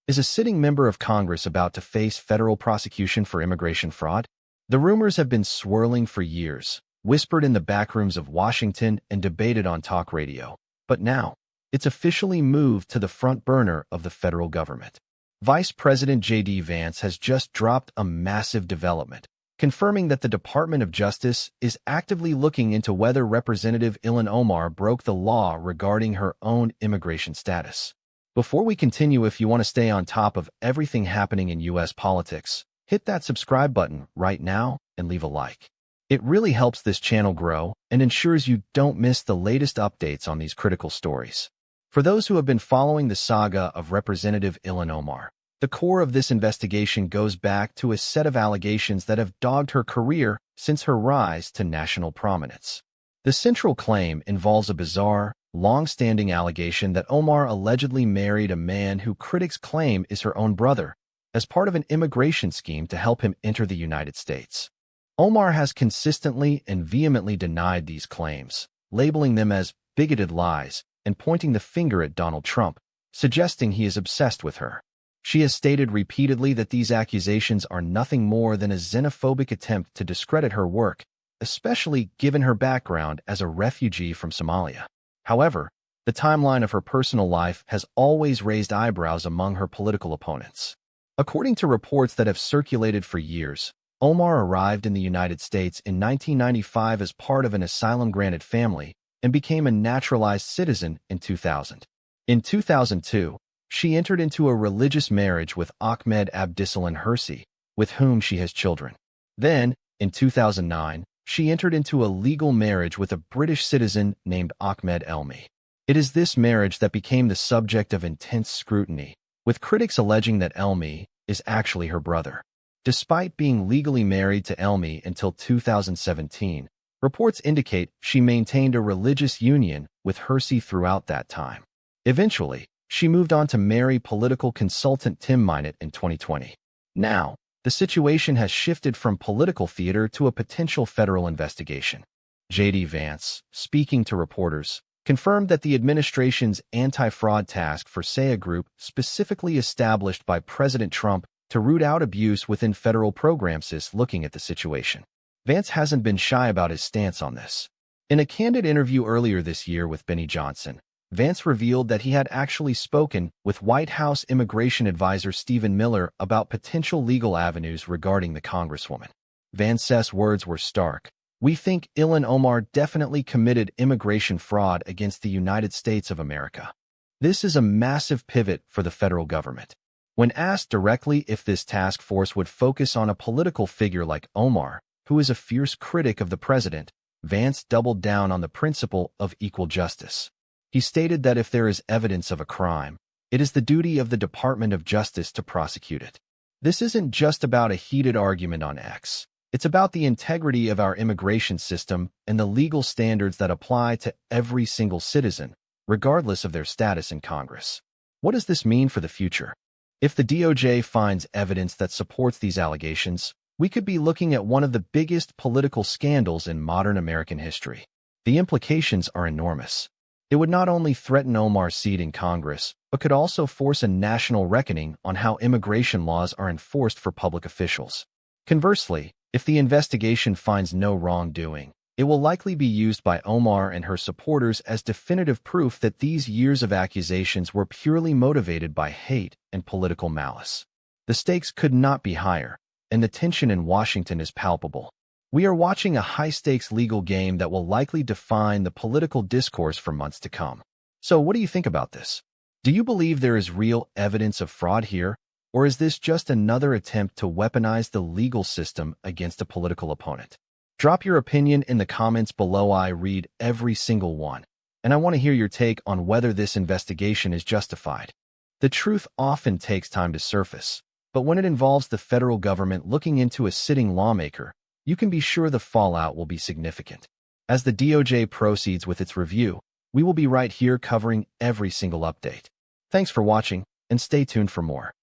Is a sitting member of Congress about to face federal prosecution for immigration fraud? The rumors have been swirling for years, whispered in the backrooms of Washington and debated on talk radio. But now, it's officially moved to the front burner of the federal government. Vice President JD Vance has just dropped a massive development, confirming that the Department of Justice is actively looking into whether Representative Ilhan Omar broke the law regarding her own immigration status. Before we continue, if you want to stay on top of everything happening in U.S. politics, hit that subscribe button right now and leave a like. It really helps this channel grow and ensures you don't miss the latest updates on these critical stories. For those who have been following the saga of Representative Ilhan Omar, the core of this investigation goes back to a set of allegations that have dogged her career since her rise to national prominence. The central claim involves a bizarre, long-standing allegation that Omar allegedly married a man who critics claim is her own brother as part of an immigration scheme to help him enter the United States. Omar has consistently and vehemently denied these claims, labeling them as bigoted lies and pointing the finger at Donald Trump, suggesting he is obsessed with her. She has stated repeatedly that these accusations are nothing more than a xenophobic attempt to discredit her work, especially given her background as a refugee from Somalia. However, the timeline of her personal life has always raised eyebrows among her political opponents. According to reports that have circulated for years, Omar arrived in the United States in 1995 as part of an asylum-granted family and became a naturalized citizen in 2000. In 2002, she entered into a religious marriage with Ahmed Abdissalam Hirsi, with whom she has children. Then, in 2009, she entered into a legal marriage with a British citizen named Ahmed Elmi. It is this marriage that became the subject of intense scrutiny, with critics alleging that Elmi is actually her brother. Despite being legally married to Elmi until 2017, reports indicate she maintained a religious union with Hirsi throughout that time. Eventually, she moved on to marry political consultant Tim Minott in 2020. Now, the situation has shifted from political theater to a potential federal investigation. JD Vance, speaking to reporters, confirmed that the administration's anti-fraud task force, a group specifically established by President Trump to root out abuse within federal programs, is looking at the situation. Vance hasn't been shy about his stance on this. In a candid interview earlier this year with Benny Johnson, Vance revealed that he had actually spoken with White House immigration advisor Stephen Miller about potential legal avenues regarding the Congresswoman. Vance's words were stark. "We think Ilhan Omar definitely committed immigration fraud against the United States of America. This is a massive pivot for the federal government." When asked directly if this task force would focus on a political figure like Omar, who is a fierce critic of the president, Vance doubled down on the principle of equal justice. He stated that if there is evidence of a crime, it is the duty of the Department of Justice to prosecute it. This isn't just about a heated argument on X. It's about the integrity of our immigration system and the legal standards that apply to every single citizen, regardless of their status in Congress. What does this mean for the future? If the DOJ finds evidence that supports these allegations, we could be looking at one of the biggest political scandals in modern American history. The implications are enormous. It would not only threaten Omar's seat in Congress, but could also force a national reckoning on how immigration laws are enforced for public officials. Conversely, if the investigation finds no wrongdoing, it will likely be used by Omar and her supporters as definitive proof that these years of accusations were purely motivated by hate and political malice. The stakes could not be higher, and the tension in Washington is palpable. We are watching a high-stakes legal game that will likely define the political discourse for months to come. So what do you think about this? Do you believe there is real evidence of fraud here, or is this just another attempt to weaponize the legal system against a political opponent? Drop your opinion in the comments below. I read every single one, and I want to hear your take on whether this investigation is justified. The truth often takes time to surface, but when it involves the federal government looking into a sitting lawmaker, you can be sure the fallout will be significant. As the DOJ proceeds with its review, we will be right here covering every single update. Thanks for watching, and stay tuned for more.